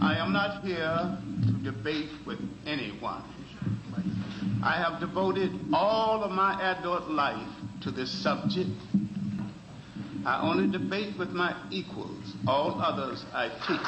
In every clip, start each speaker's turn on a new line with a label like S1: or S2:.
S1: I am not here to debate with anyone. I have devoted all of my adult life to this subject. I only debate with my equals. All others I teach.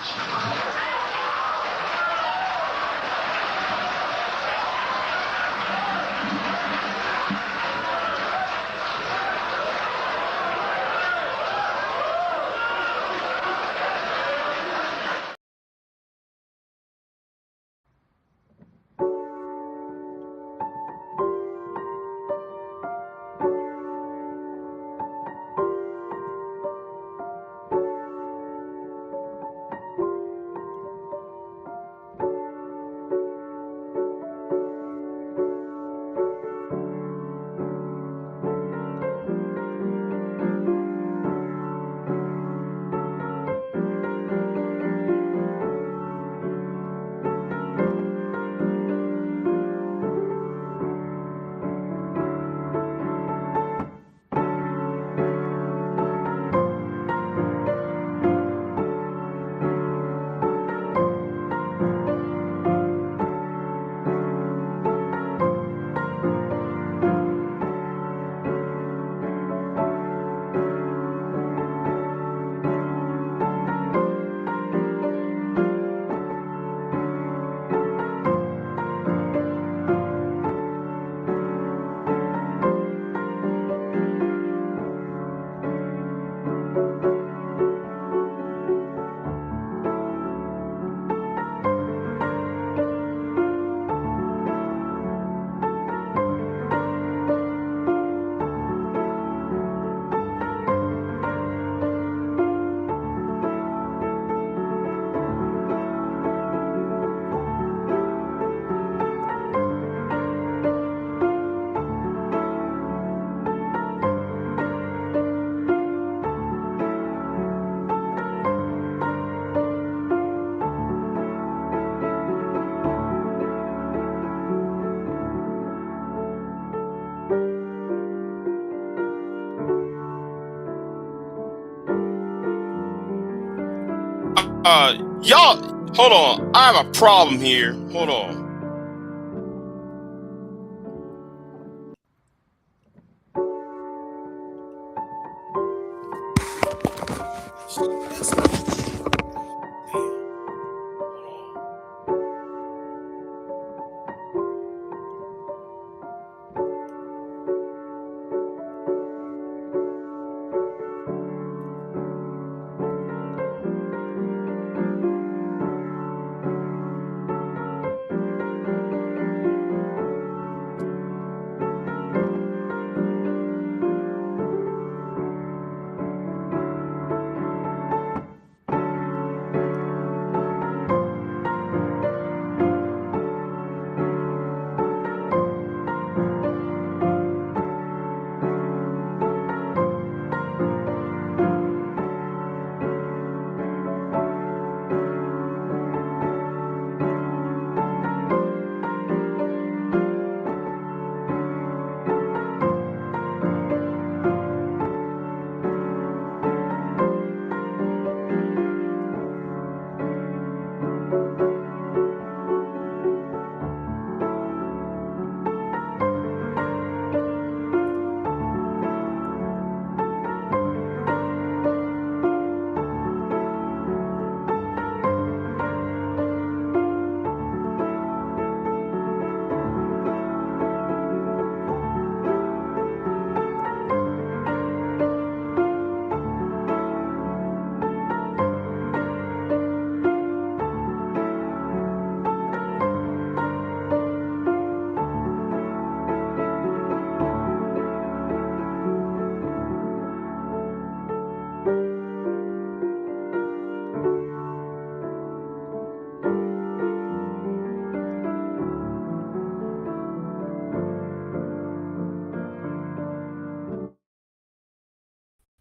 S2: Y'all, hold on. I have a problem here. Hold on.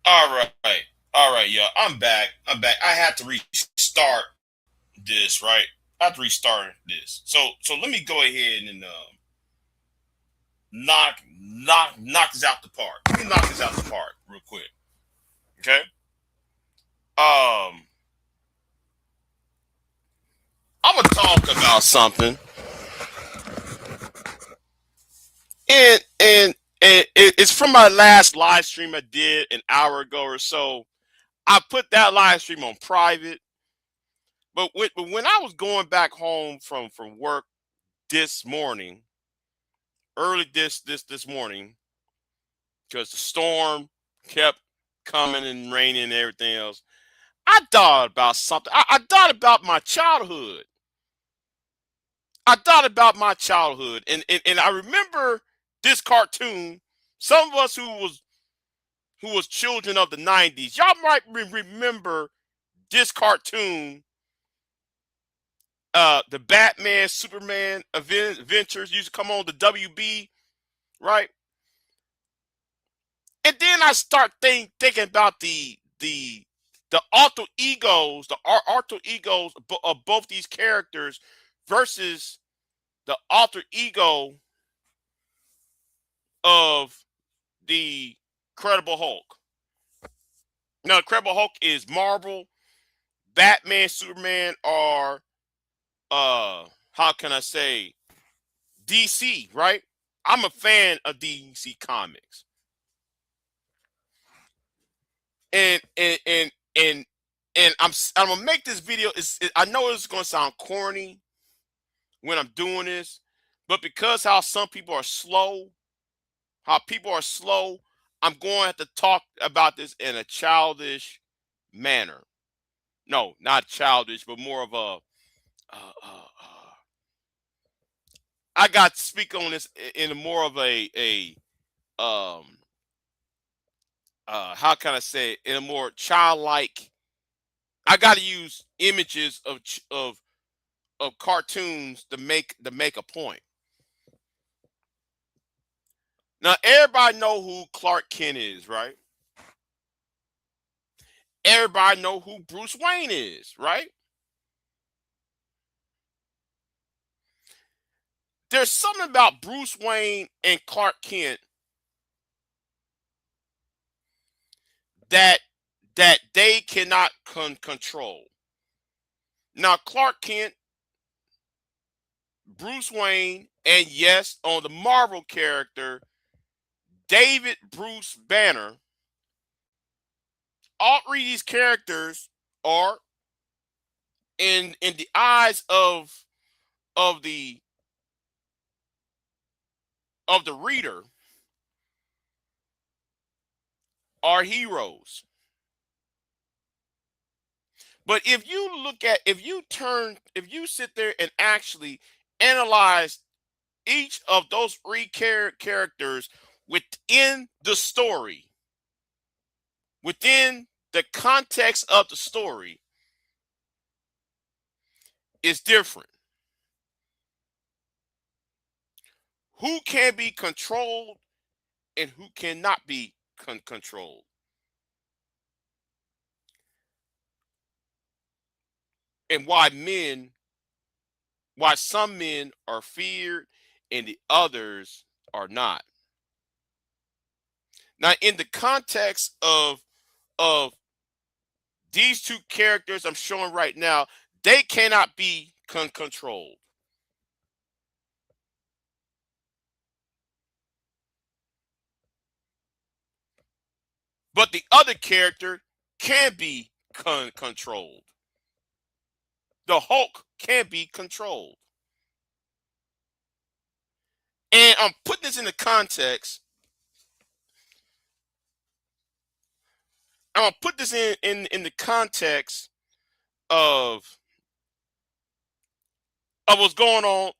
S2: All right, all right, y'all. I'm back. I'm back. I had to restart this, right? I have to restart this. So let me go ahead and knock this out the park. Let me knock this out the park real quick. Okay. Um. talk about something, and it's from my last live stream I did an hour ago or so. I put that live stream on private, but when I was going back home from work this morning, early this morning, because the storm kept coming and raining and everything else, I thought about something. I thought about my childhood. I thought about my childhood, and I remember this cartoon. Some of us who was children of the '90s, y'all might remember this cartoon, the Batman Superman adventures used to come on the WB, right? And then I start thinking about the alter egos, alter egos of both these characters versus the alter ego of the Incredible Hulk. Now, Incredible Hulk is Marvel. Batman, Superman are how can I say, DC, right? I'm a fan of DC Comics. And I'm gonna make this video. I know it's gonna sound corny when I'm doing this, but because how some people are slow, I'm going to have to talk about this in a childish manner. No, not childish, but more of a. I got to speak on this in a more of a how can I say it, in a more childlike. I got to use images of cartoons to make a point. Now everybody know who Clark Kent is, right? Everybody know who Bruce Wayne is, right? There's something about Bruce Wayne and Clark Kent that they cannot control. Now Clark Kent, Bruce Wayne, and yes, on the Marvel character, David Bruce Banner, all three of these characters are in the eyes of the reader are heroes. But if you sit there and actually analyze each of those three characters within the story, within the context of the story, is different. Who can be controlled and who cannot be controlled. And why some men are feared and the others are not. Now, in the context of these two characters I'm showing right now, they cannot be controlled. But the other character can be controlled. The Hulk can be controlled. And I'm putting this in the context. I'm gonna put this in the context of what's going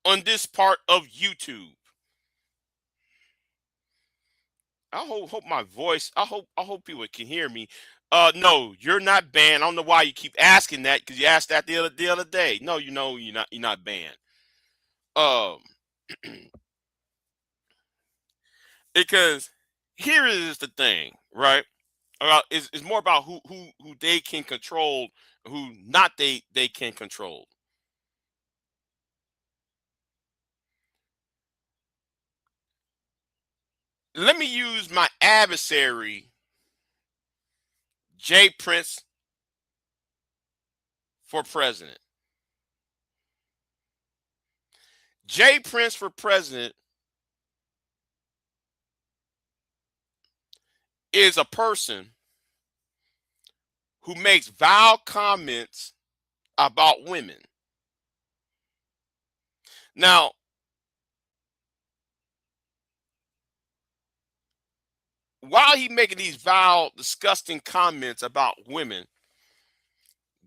S2: on this part of YouTube. I hope my voice. I hope people can hear me. No, you're not banned. I don't know why you keep asking that because you asked that the other day. No, you know you're not banned. Um, because here is the thing, right? It's more about who they can control, who not they can control. Let me use my adversary, Jay Prince, for president. Jay Prince for president is a person who makes vile comments about women. Now, while he making these vile, disgusting comments about women,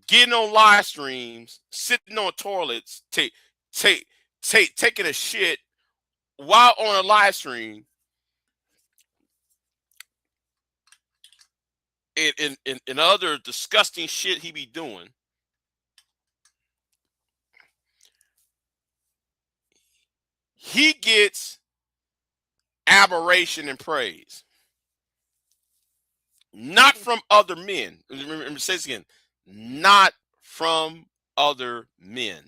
S2: getting on live streams, sitting on toilets, taking a shit while on a live stream, and other disgusting shit he be doing, he gets aberration and praise, not from other men. Remember, say this again, not from other men,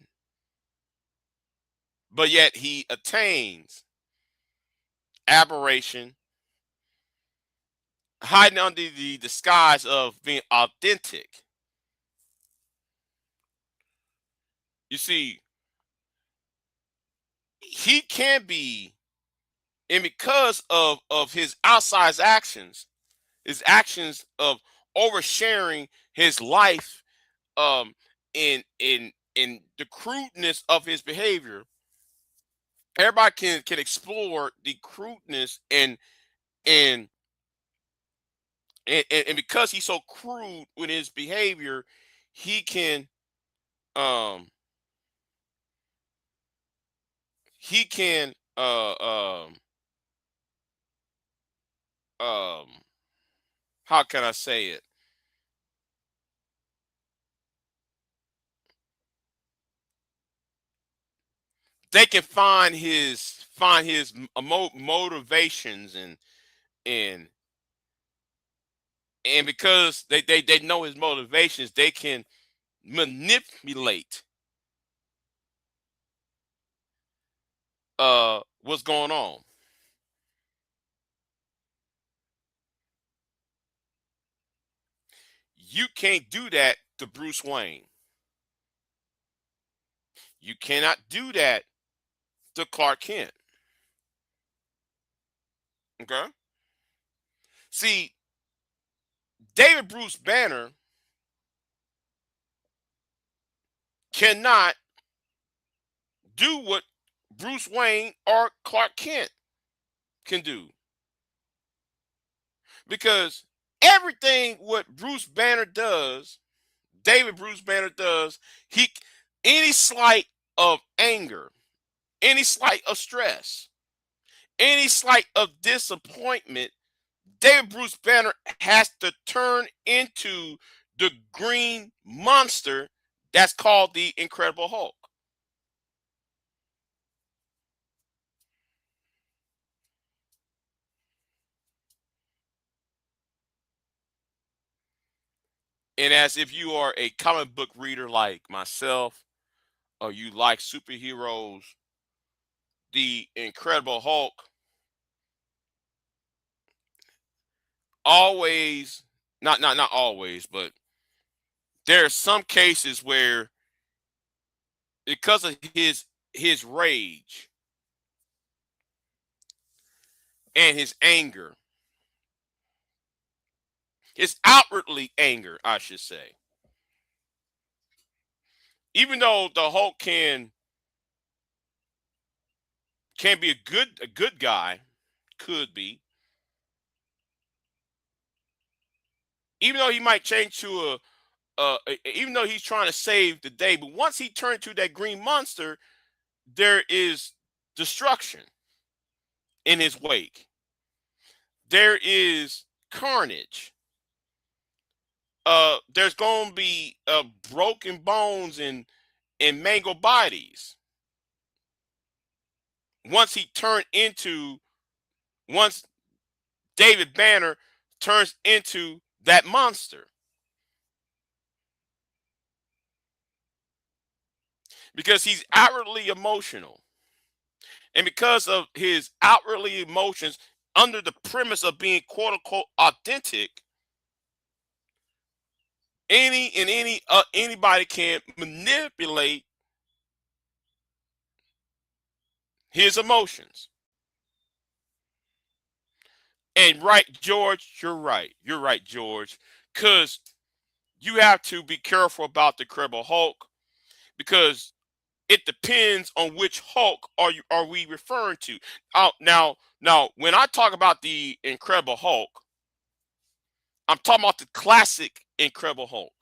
S2: but yet he attains aberration, hiding under the disguise of being authentic. You see, he can be, and because of his outsized actions, his actions of oversharing his life, in the crudeness of his behavior, everybody can explore the crudeness and and because he's so crude with his behavior, he can um he can um how can I say it? They can find his motivations and and because they know his motivations, they can manipulate what's going on. You can't do that to Bruce Wayne. You cannot do that to Clark Kent. Okay? See, David Bruce Banner cannot do what Bruce Wayne or Clark Kent can do. Because everything what Bruce Banner does, David Bruce Banner does, he any slight of anger, any slight of stress, any slight of disappointment, David Bruce Banner has to turn into the green monster that's called the Incredible Hulk. And as if you are a comic book reader like myself, or you like superheroes, the Incredible Hulk always, not always, but there are some cases where because of his rage and his anger, his outwardly anger, I should say. Even though the Hulk can be a good guy, could be, even though he might change to even though he's trying to save the day, but once he turned to that green monster, there is destruction in his wake. There is carnage. There's going to be broken bones and mangled bodies. Once he turned into, once David Banner turns into that monster, because he's outwardly emotional, and because of his outwardly emotions, under the premise of being quote unquote authentic, anybody can manipulate his emotions. And right, George, you're right. You're right, George. Because you have to be careful about the Incredible Hulk because it depends on which Hulk are we referring to. Now, when I talk about the Incredible Hulk, I'm talking about the classic Incredible Hulk.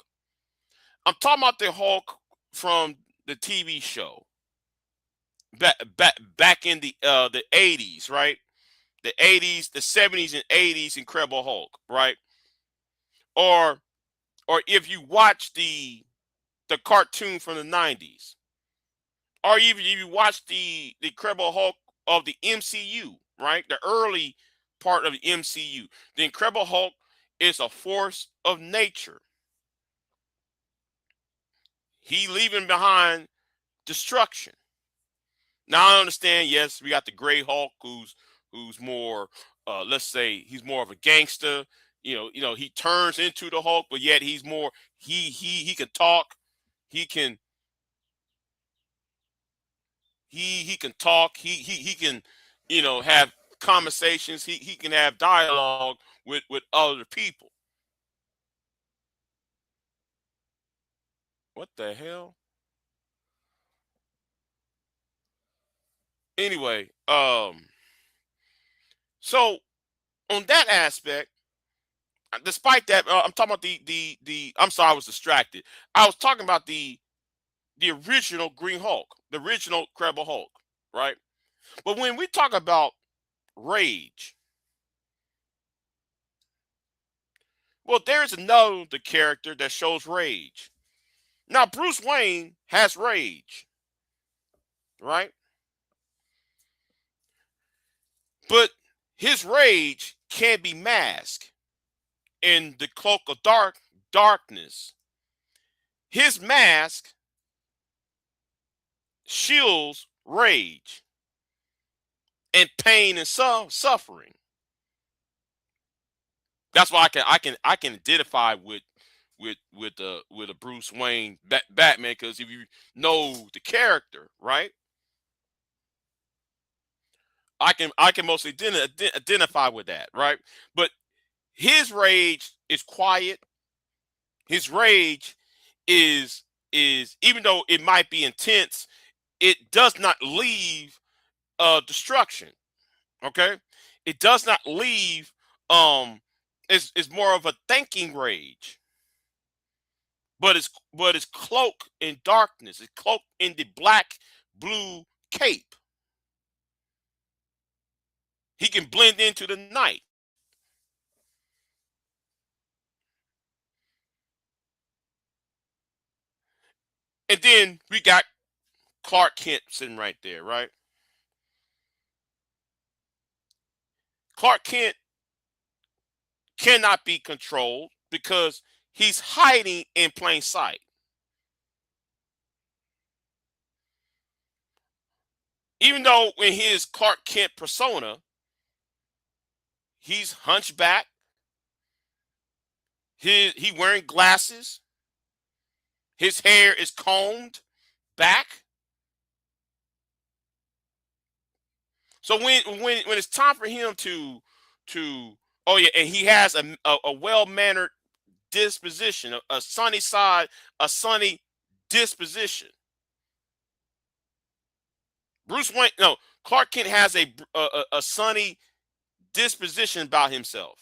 S2: I'm talking about the Hulk from the TV show back in the 80s, right? The 80s, the 70s and 80s Incredible Hulk, right? Or or if you watch the cartoon from the 90s, or even if you watch the Incredible Hulk of the MCU, right? The early part of the MCU. The Incredible Hulk is a force of nature. He leaving behind destruction. Now I understand, yes, we got the Gray Hulk who's more let's say he's more of a gangster. He turns into the Hulk, but yet he's more he can talk, he can he can talk, he can have conversations, he can have dialogue with other people. What the hell? Anyway, so on that aspect, despite that, I'm talking about the. I'm sorry, I was distracted. I was talking about the original Green Hulk, the original Incredible Hulk, right? But when we talk about rage, well, there's another the character that shows rage. Now, Bruce Wayne has rage, right? But his rage can be masked in the cloak of darkness. His mask shields rage and pain and suffering. That's why I can identify with a Bruce Wayne Batman, because if you know the character, right, I can mostly identify with that, right. But his rage is quiet. His rage is even though it might be intense, it does not leave destruction. Okay, it does not leave. It's more of a thinking rage, but it's cloaked in darkness. It's cloaked in the black blue cape. He can blend into the night. And then we got Clark Kent sitting right there, right? Clark Kent cannot be controlled because he's hiding in plain sight. Even though in his Clark Kent persona, he's hunchback, he wearing glasses, his hair is combed back. So when it's time for him to oh yeah, and he has a well mannered disposition, a sunny side, a sunny disposition. Bruce Wayne, no, Clark Kent has a sunny disposition about himself,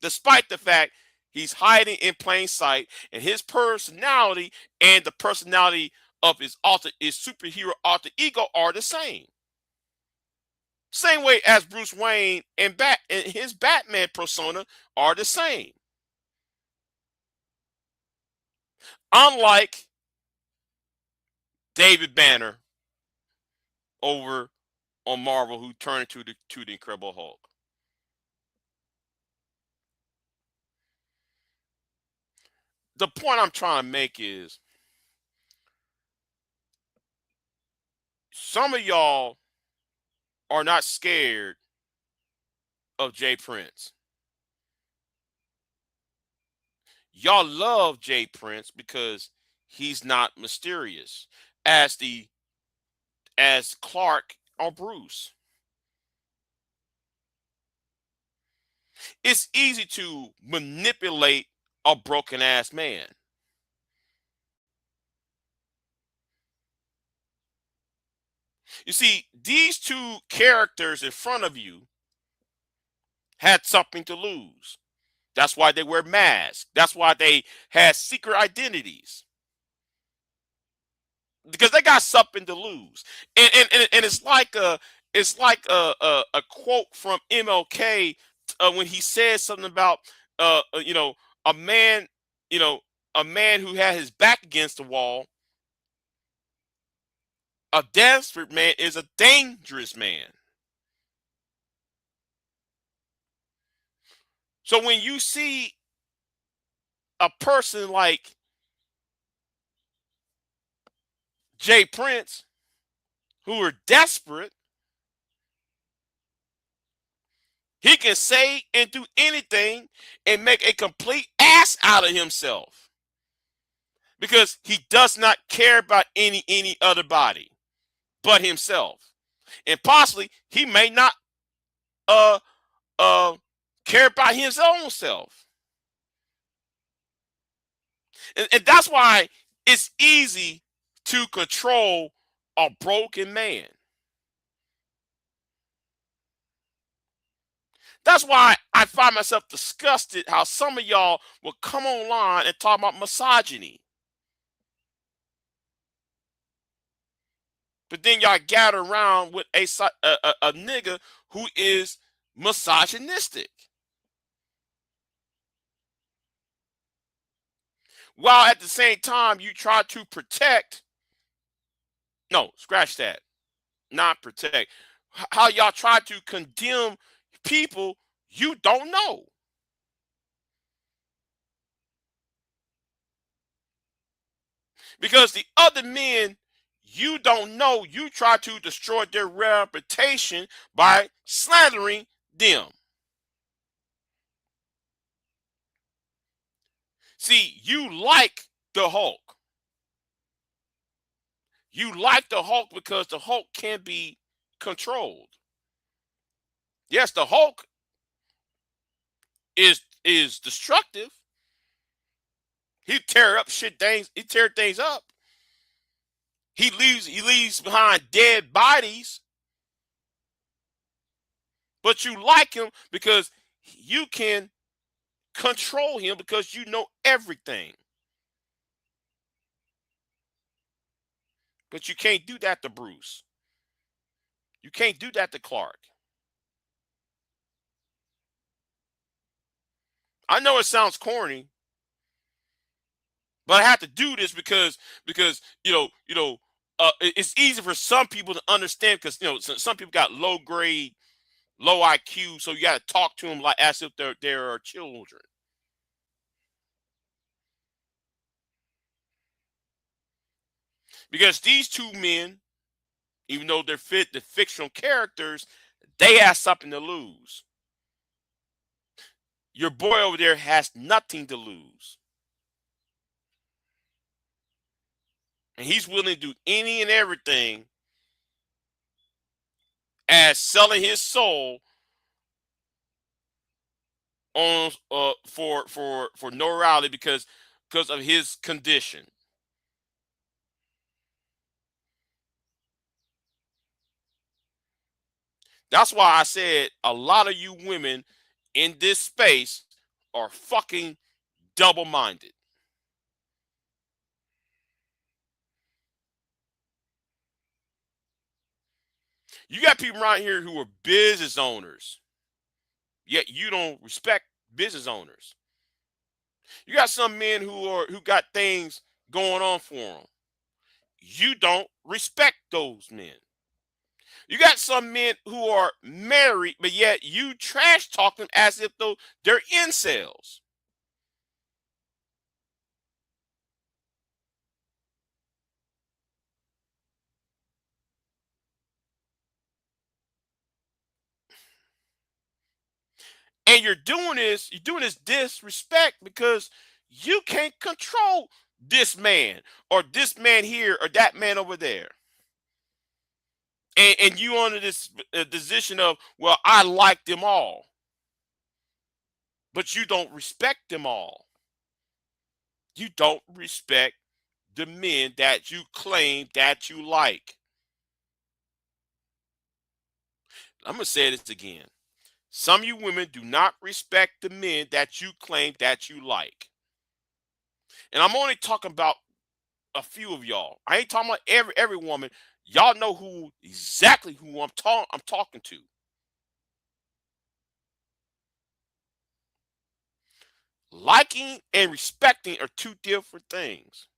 S2: despite the fact he's hiding in plain sight, and his personality and the personality of his superhero alter ego are the same. Same way as Bruce Wayne and his Batman persona are the same. Unlike David Banner over on Marvel, who turned into the Incredible Hulk. The point I'm trying to make is some of y'all are not scared of Jay Prince. Y'all love Jay Prince because he's not mysterious. As Clark or Bruce. It's easy to manipulate a broken ass man. You see, these two characters in front of you had something to lose. That's why they wear masks. That's why they had secret identities. Because they got something to lose. And it's like a quote from MLK when he said something about you know, a man, you know, a man who had his back against the wall. A desperate man is a dangerous man. So when you see a person like Jay Prince who are desperate, he can say and do anything and make a complete ass out of himself because he does not care about any other body but himself. And possibly he may not uh care about his own self. And that's why it's easy to control a broken man. That's why I find myself disgusted how some of y'all will come online and talk about misogyny. But then y'all gather around with a nigga who is misogynistic. While at the same time you try to protect, no, scratch that, not protect. How y'all try to condemn people you don't know. Because the other men you don't know, you try to destroy their reputation by slandering them. See, you like the Hulk. You like the Hulk because the Hulk can be controlled. Yes, the Hulk is destructive. He tear up shit things. He tear things up. He leaves behind dead bodies. But you like him because you can control him because you know everything. But you can't do that to Bruce. You can't do that to Clark. I know it sounds corny, but I have to do this because it's easy for some people to understand because some people got low grade, low IQ, so you got to talk to them like as if they're children. Because these two men, even though they're the fictional characters, they have something to lose. Your boy over there has nothing to lose. And he's willing to do any and everything as selling his soul on for notoriety because of his condition. That's why I said a lot of you women in this space are fucking double-minded. You got people around here who are business owners, yet you don't respect business owners. You got some men who got things going on for them. You don't respect those men. You got some men who are married, but yet you trash talk them as if though they're incels. And you're doing this disrespect because you can't control this man or this man here or that man over there. And you under this position of, well, I like them all, but you don't respect them all. You don't respect the men that you claim that you like. I'm gonna say this again. Some of you women do not respect the men that you claim that you like. And I'm only talking about a few of y'all. I ain't talking about every woman. Y'all know who exactly who I'm talking to. Liking and respecting are two different things.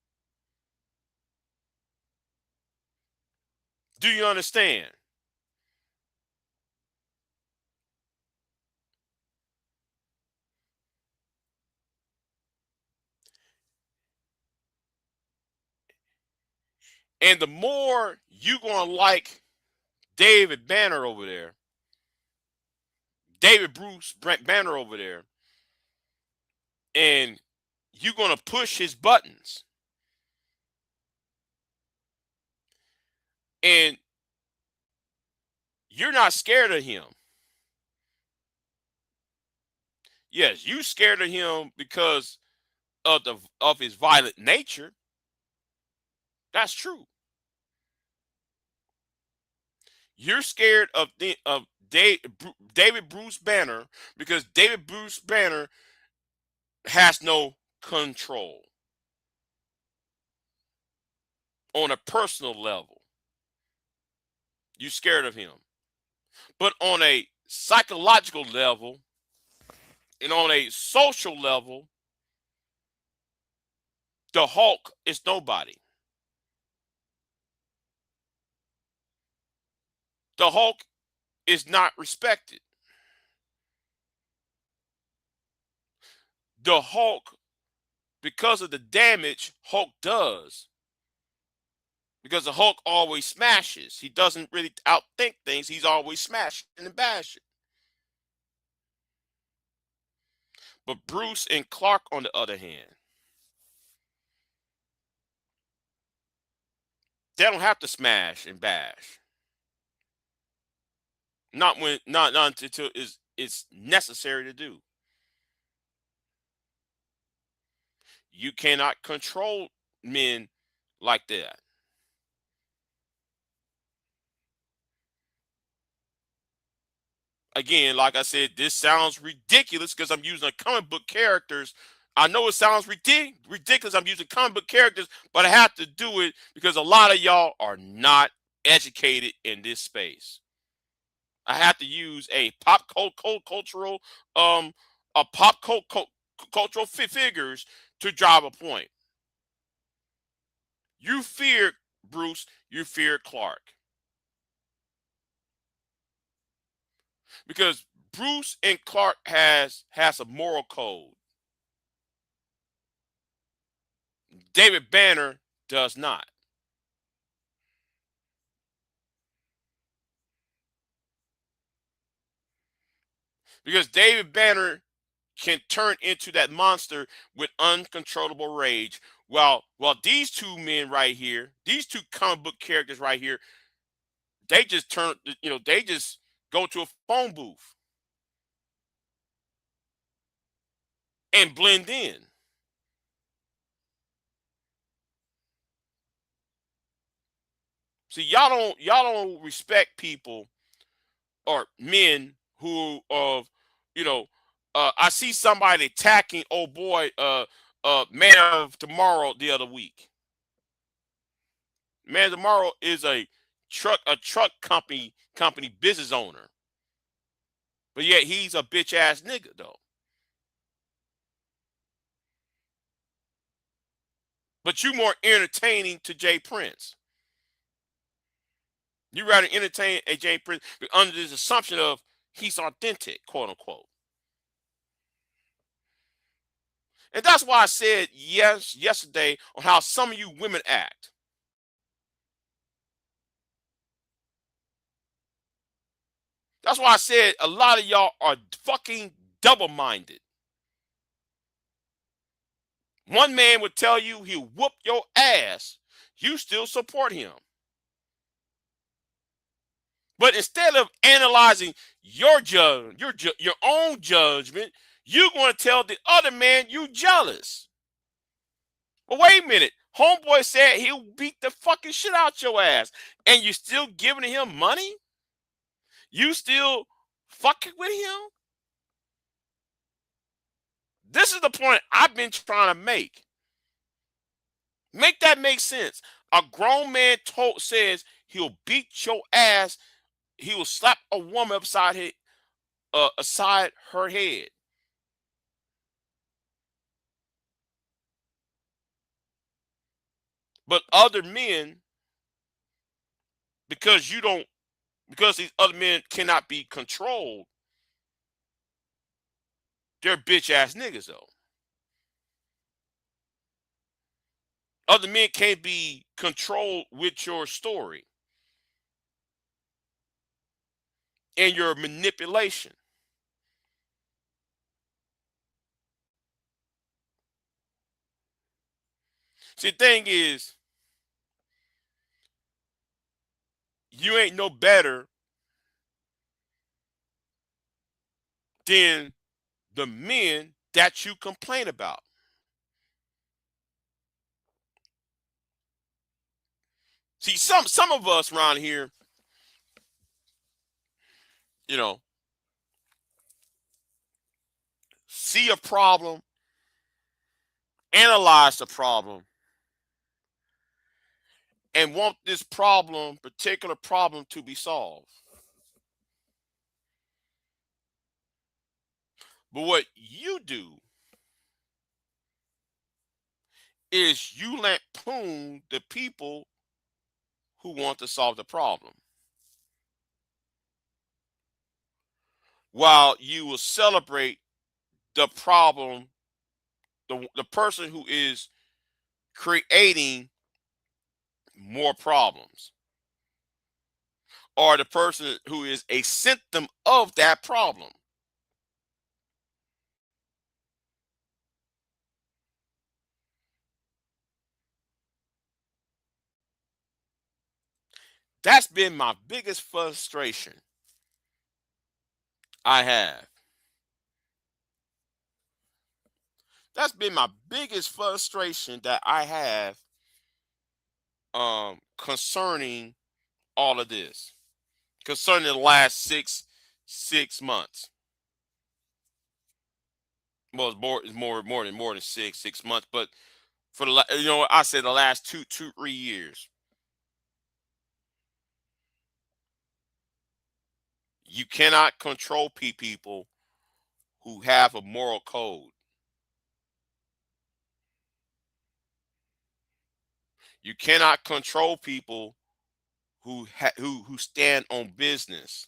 S2: Do you understand? And the more you gonna like David Banner over there, David Bruce Banner over there, and you're gonna push his buttons, and you're not scared of him. Yes, you scared of him because of his violent nature. That's true. You're scared of David Bruce Banner because David Bruce Banner has no control on a personal level. You're scared of him. But on a psychological level and on a social level, the Hulk is nobody. The Hulk is not respected. The Hulk, because of the damage Hulk does, because the Hulk always smashes. He doesn't really outthink things. He's always smashing and bashing. But Bruce and Clark, on the other hand, they don't have to smash and bash. Not until it's necessary to do. You cannot control men like that. Again, like I said, this sounds ridiculous because I'm using comic book characters. I know it sounds ridiculous. I'm using comic book characters, but I have to do it because a lot of y'all are not educated in this space. I have to use a cultural, a cultural figures to drive a point. You fear Bruce, you fear Clark because Bruce and Clark has a moral code. David Banner does not. Because David Banner can turn into that monster with uncontrollable rage. While these two men right here, these two comic book characters right here, they just they just go to a phone booth and blend in. See, y'all don't respect people or men who you know I see somebody attacking old boy Man of Tomorrow the other week. Man of Tomorrow is a truck company business owner. But yet he's a bitch ass nigga though. But you more entertaining to Jay Prince. You rather entertain a Jay Prince under this assumption of he's authentic, quote unquote. And that's why I said yesterday on how some of you women act. That's why I said a lot of y'all are fucking double-minded. One man would tell you he'll whoop your ass. You still support him. But instead of analyzing your own judgment, you're going to tell the other man you jealous. Well, wait a minute. Homeboy said he'll beat the fucking shit out your ass, and you still giving him money? You still fucking with him? This is the point I've been trying to make. Make that make sense. A grown man says he'll beat your ass. He will slap a woman aside her head. But other men, because these other men cannot be controlled, they're bitch ass niggas though. Other men can't be controlled with your story and your manipulation. See, the thing is, you ain't no better than the men that you complain about. See, some of us around here, you know, see a problem, analyze the problem, and want this particular problem to be solved. But what you do is you lampoon the people who want to solve the problem, while you will celebrate the problem, the person who is creating more problems, or the person who is a symptom of that problem. That's been my biggest frustration I have. That's been my biggest frustration that I have concerning all of this. Concerning the last six months. Well, it's more than 6 months, but for I say the last 3 years. You cannot control people who have a moral code. You cannot control people who stand on business.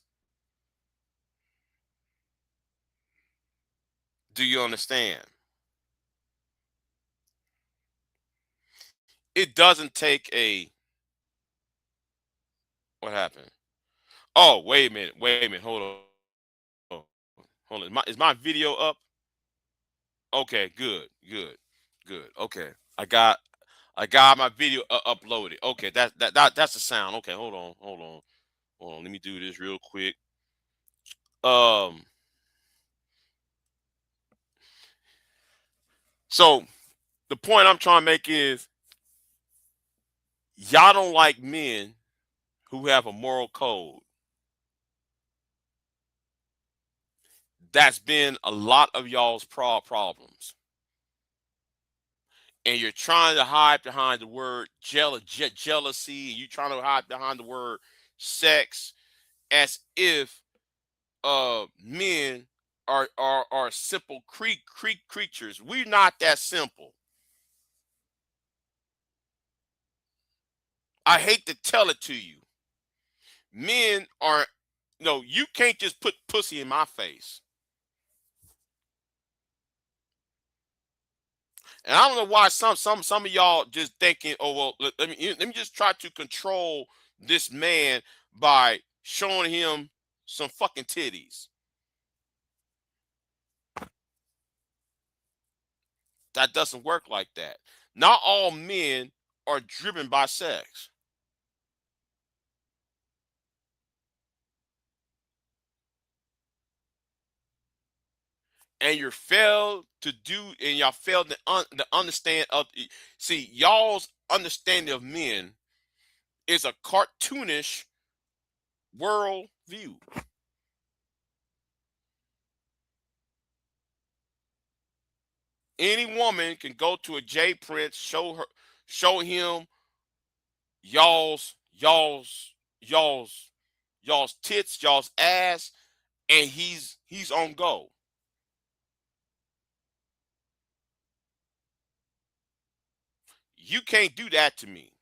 S2: Do you understand? It doesn't take a what happened? Oh, wait a minute, hold on. Hold on. Is my video up? Okay, good. Okay. I got my video uploaded. Okay, that's the sound. Okay, hold on. Let me do this real quick. Um so the point I'm trying to make is y'all don't like men who have a moral code. That's been a lot of y'all's problems. And you're trying to hide behind the word jealousy, and you're trying to hide behind the word sex, as if men are simple creatures. We're not that simple. I hate to tell it to you. Men are no, you can't just put pussy in my face. And I don't know why some of y'all just thinking, oh well, let me just try to control this man by showing him some fucking titties. That doesn't work like that. Not all men are driven by sex. and you fail to do, and y'all fail to understand of. See, y'all's understanding of men is a cartoonish world view. Any woman can go to a J Prince, show him y'all's y'all's y'all's tits, y'all's ass, and he's on go. You can't do that to me.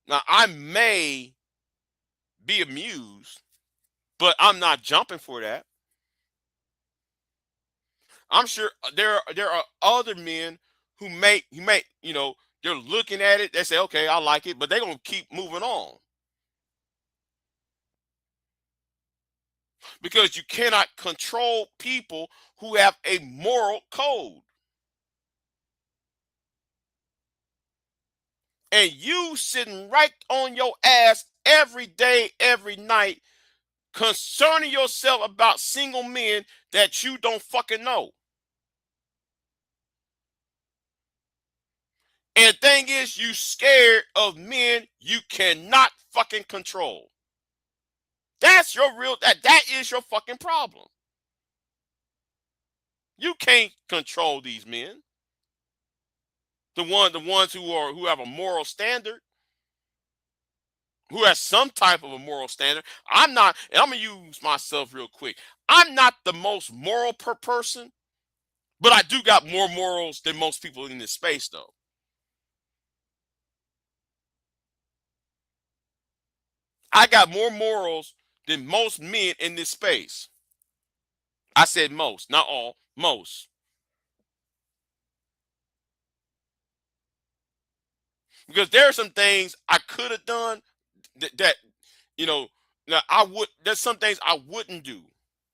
S2: Now I may be amused, but I'm not jumping for that. I'm sure there are other men who may they're looking at it. They say, okay, I like it, but they're gonna keep moving on because you cannot control people who have a moral code. And you sitting right on your ass every day, every night, concerning yourself about single men that you don't fucking know. And the thing is, you scared of men you cannot fucking control. That's your that is your fucking problem. You can't control these men. The ones who have a moral standard, who has some type of a moral standard. I'm not, and I'm gonna use myself real quick. I'm not the most moral person, but I do got more morals than most people in this space, though. I got more morals than most men in this space. I said most, not all, most. Because there are some things I could have done that now there's some things I wouldn't do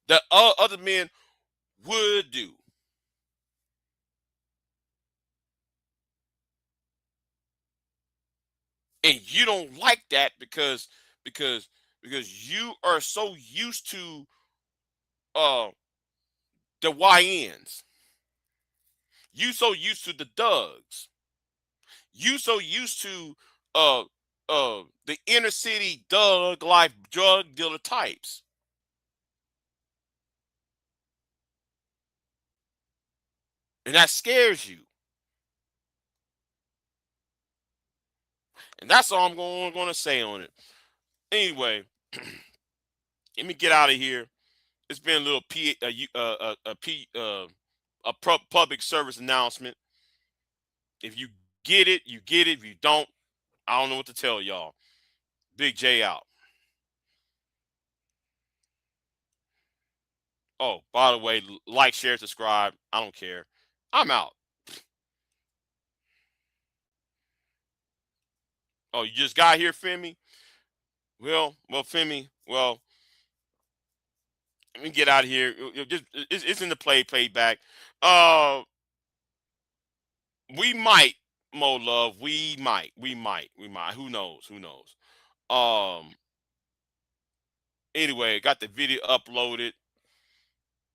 S2: that other men would do. And you don't like that because you are so used to uh the YNs. You so used to the Dougs. You so used to uh the inner city Doug life drug dealer types. And that scares you. And that's all I'm going to say on it. Anyway, let me get out of here. It's been a little public service announcement. If you get it, you get it. If you don't, I don't know what to tell y'all. Big J out. Oh, by the way, like, share, subscribe. I don't care. I'm out. Oh, you just got here, Femi? Well, Femi. Well, let me get out of here. It's in the playback. We might, Mo Love. We might. Who knows? Anyway, got the video uploaded.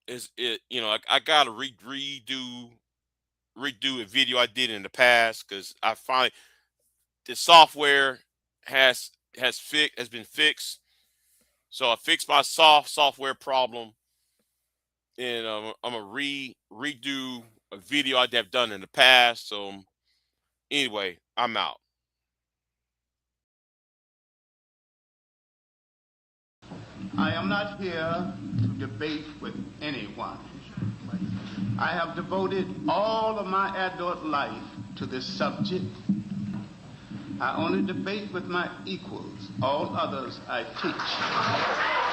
S2: Is it? I gotta redo a video I did in the past because I finally the software has been fixed. So I fixed my software problem, and I'm gonna redo a video I've done in the past. So anyway, I'm out.
S1: I am not here to debate with anyone. I have devoted all of my adult life to this subject. I only debate with my equals. All others I teach.